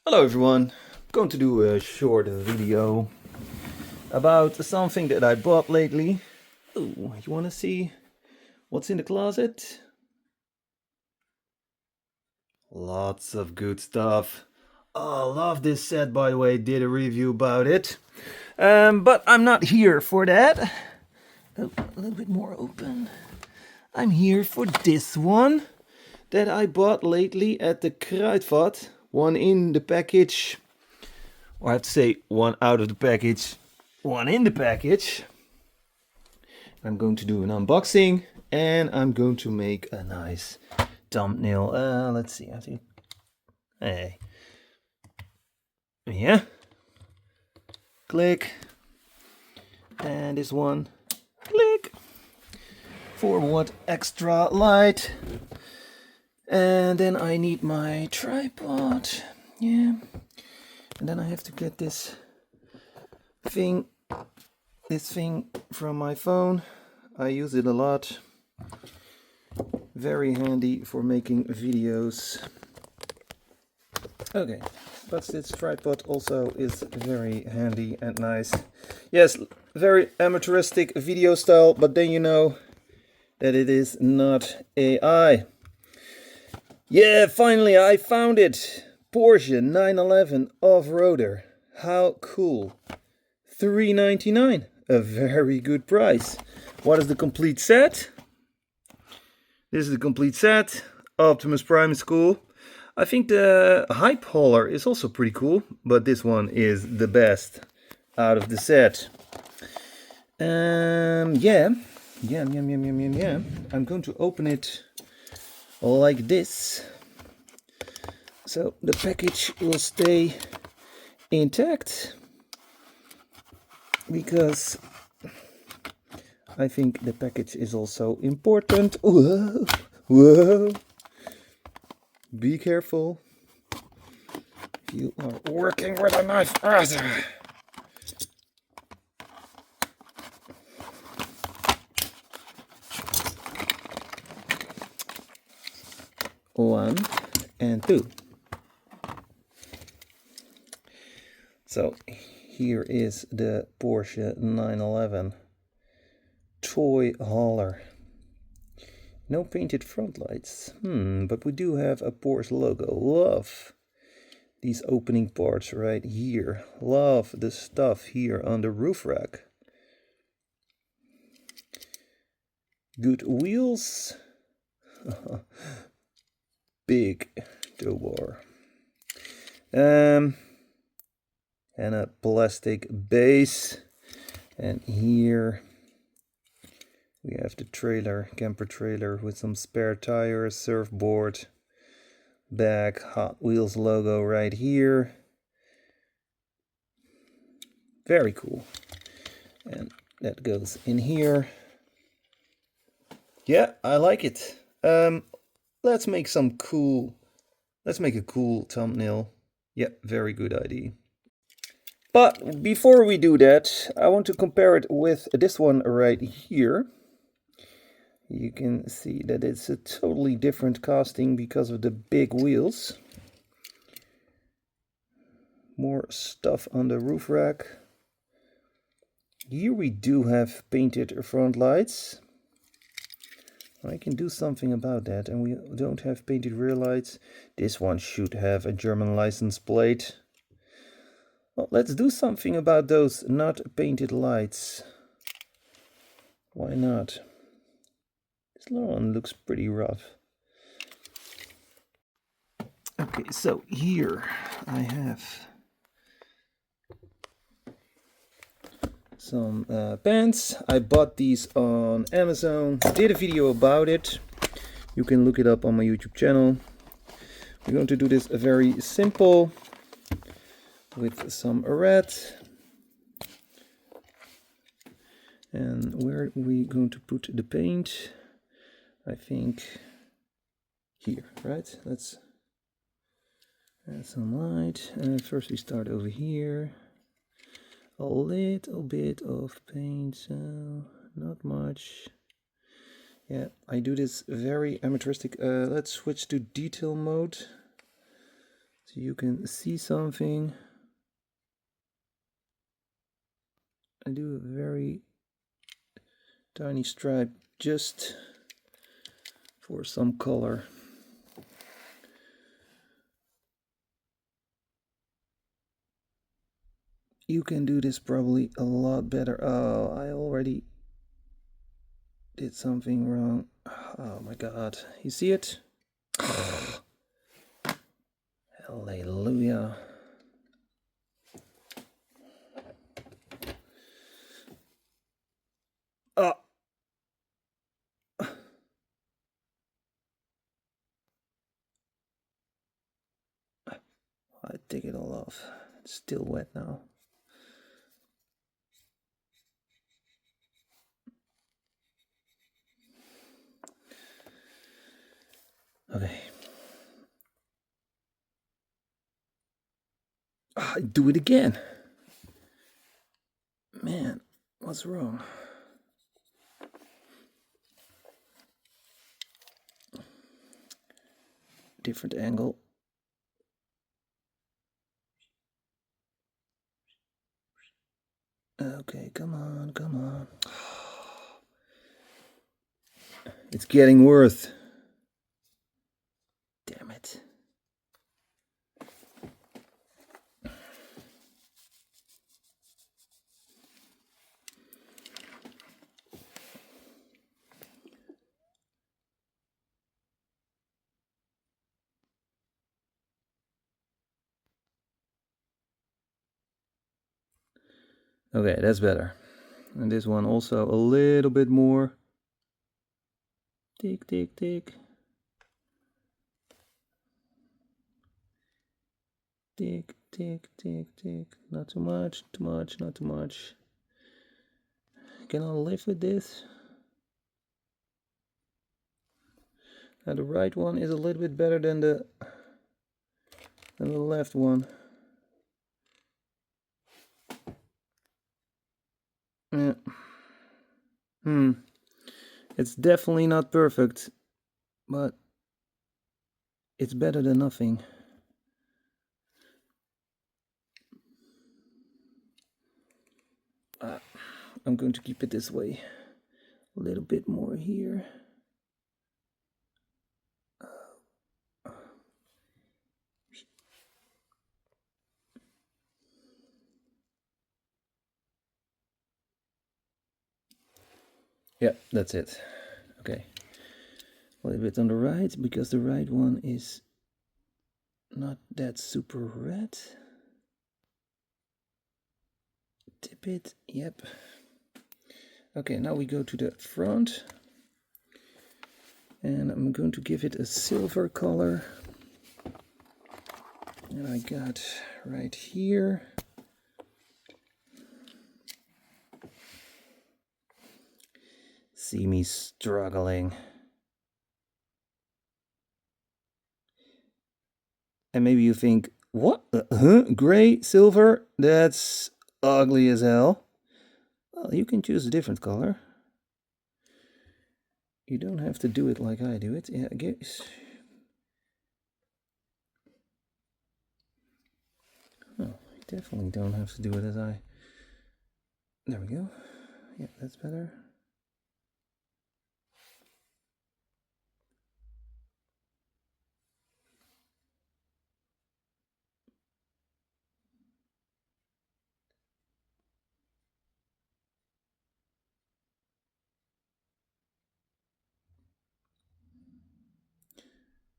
Hello everyone, I'm going to do a short video about something that I bought lately. Oh, you want to see what's in the closet? Lots of good stuff. Oh, I love this set, by the way, did a review about it. But I'm not here for that. Oh, a little bit more open. I'm here for this one that I bought lately at the Kruidvat. One in the package. Or I have to say one out of the package, one in the package. I'm going to do an unboxing and I'm going to make a nice thumbnail. Let's see, I think, hey, yeah, click, and this one, click, for what extra light. And then I need my tripod, yeah. And then I have to get this thing from my phone. I use it a lot. Very handy for making videos. Okay, but this tripod also is very handy and nice. Yes, very amateuristic video style, but then you know that it is not AI. Yeah, finally I found it. Porsche 911 off-roader. How cool. $3.99. A very good price. What is the complete set? This is the complete set. Optimus Prime is cool. I think the hype hauler is also pretty cool, but this one is the best out of the set. Yeah. I'm going to open it like this. So the package will stay intact because I think the package is also important. Whoa, whoa. Be careful. You are working with a knife. One and two. So here is the Porsche 911 toy hauler. No painted front lights. But we do have a Porsche logo. Love these opening parts right here. Love the stuff here on the roof rack. Good wheels. Big tow bar. And a plastic base. And here we have the trailer, camper trailer with some spare tires, surfboard, back, Hot Wheels logo right here. Very cool. And that goes in here. Yeah, I like it. Let's make a cool thumbnail. Yeah, very good idea. But before we do that, I want to compare it with this one right here. You can see that it's a totally different casting because of the big wheels. More stuff on the roof rack. Here we do have painted front lights. I can do something about that, and we don't have painted rear lights. This one should have a German license plate. Well, let's do something about those not painted lights. Why not? This one looks pretty rough. Okay, so here I have some pants. I bought these on Amazon. Did a video about it. You can look it up on my YouTube channel. We're going to do this very simple with some red. And where are we going to put the paint? I think here, right? Let's add some light. And first we start over here. A little bit of paint, so not much. Yeah, I do this very amateuristic. Let's switch to detail mode. So So you can see something. I do a very tiny stripe just for some color. You can do this probably a lot better. Oh, I already did something wrong. Oh my god. You see it? Hallelujah. Oh. I take it all off. It's still wet now. Okay. I do it again. Man, what's wrong? Different angle. Okay, come on, come on. It's getting worse. Damn it. Okay, that's better. And this one also a little bit more. Tick, tick, tick. Tick, tick, tick, tick. Not too much, too much, not too much. Can I live with this? Now the right one is a little bit better than the left one. Yeah. It's definitely not perfect, but it's better than nothing. I'm going to keep it this way. A little bit more here. Yeah, that's it. Okay. A little bit on the right, because the right one is not that super red. Tip it. Yep. Okay, now we go to the front. And I'm going to give it a silver color. And I got right here. See me struggling. And maybe you think, what? Gray, silver? That's ugly as hell. Well, you can choose a different color. You don't have to do it like I do it. Yeah, I guess. Oh, you definitely don't have to do it as I. There we go. Yeah, that's better.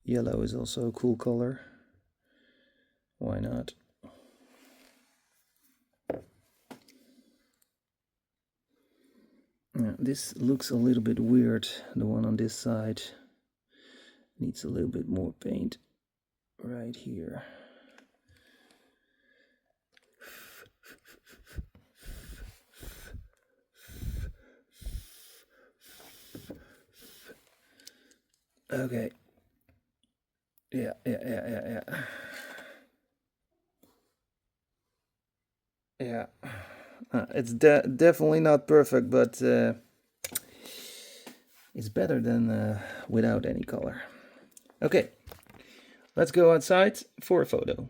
Yellow is also a cool color. Why not? Yeah, this looks a little bit weird. The one on this side needs a little bit more paint right here. Okay. Yeah. Yeah. It's definitely not perfect, but it's better than without any color. Okay. Let's go outside for a photo.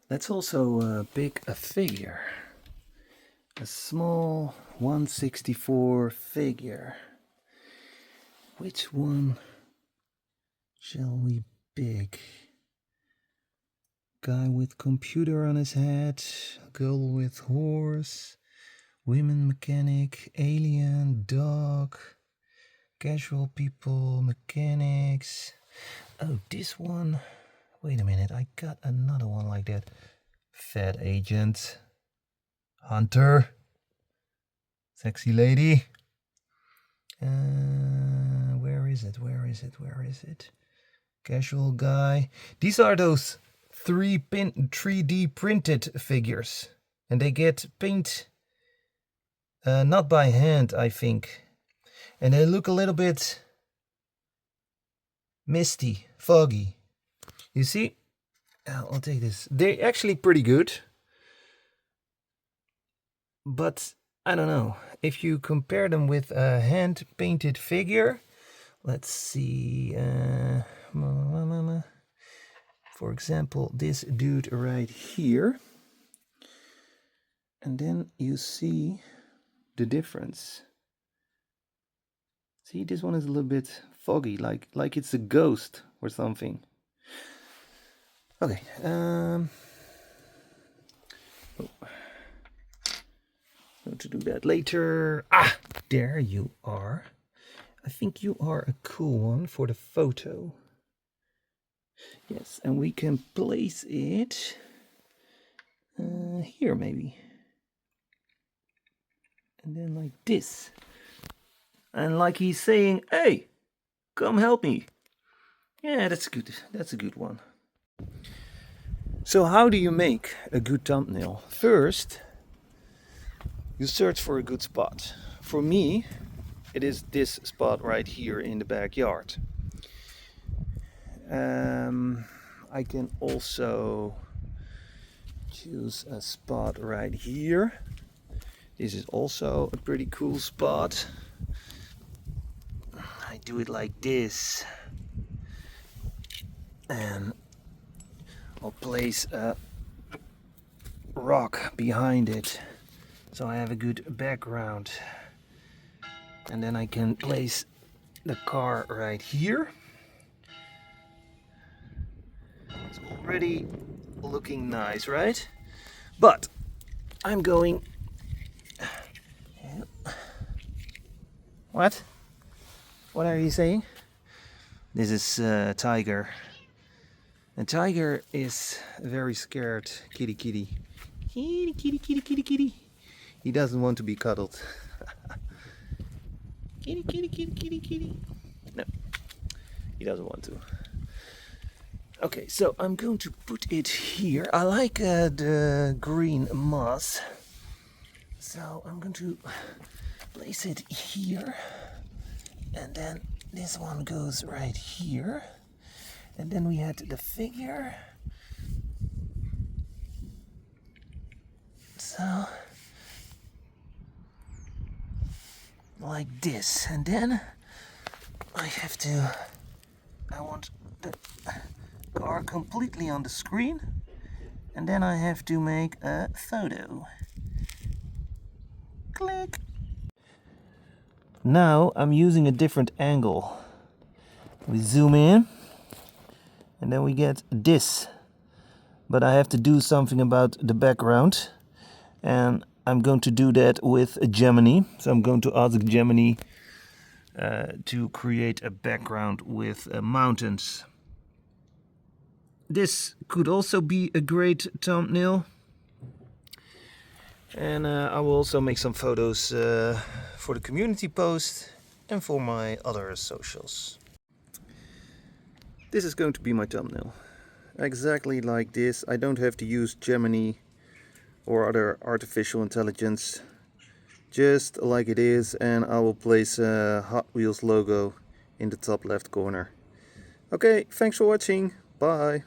Let's also pick a figure. A small 1/64 figure. Which one shall we pick? Guy with computer on his head, girl with horse, women mechanic, alien, dog, casual people, mechanics. Oh, this one. Wait a minute, I got another one like that. Fat agent, hunter, sexy lady. Where is it? Where is it? Where is it? Casual guy. These are those 3D printed figures, and they get paint not by hand, I think, and they look a little bit misty, foggy. You see? I'll take this. They're actually pretty good, but I don't know if you compare them with a hand painted figure. Let's see. For example, this dude right here, and then you see the difference. See, this one is a little bit foggy, like it's a ghost or something. Okay. Going to do that later. Ah, there you are. I think you are a cool one for the photo. Yes, and we can place it here maybe. And then like this. And like he's saying, hey, come help me. Yeah, that's good. That's a good one. So how do you make a good thumbnail? First, you search for a good spot. For me, it is this spot right here in the backyard. I can also choose a spot right here. This is also a pretty cool spot. I do it like this, and I'll place a rock behind it so I have a good background, and then I can place the car right here. It's already looking nice, right? But I'm going... What? What are you saying? This is Tiger. And Tiger is a very scared kitty. Kitty. He doesn't want to be cuddled. Kitty. No, he doesn't want to. Okay, so I'm going to put it here. I like the green moss. So I'm going to place it here. And then this one goes right here. And then we had the figure. So, like this. And then I want the car completely on the screen. And then I have to make a photo. Click. Now I'm using a different angle. We zoom in. And then we get this. But I have to do something about the background. And I'm going to do that with Gemini. So I'm going to ask Gemini to create a background with mountains. This could also be a great thumbnail. And I will also make some photos for the community post and for my other socials. This is going to be my thumbnail. Exactly like this. I don't have to use Gemini or other artificial intelligence. Just like it is, and I will place a Hot Wheels logo in the top left corner. Okay, thanks for watching. Bye.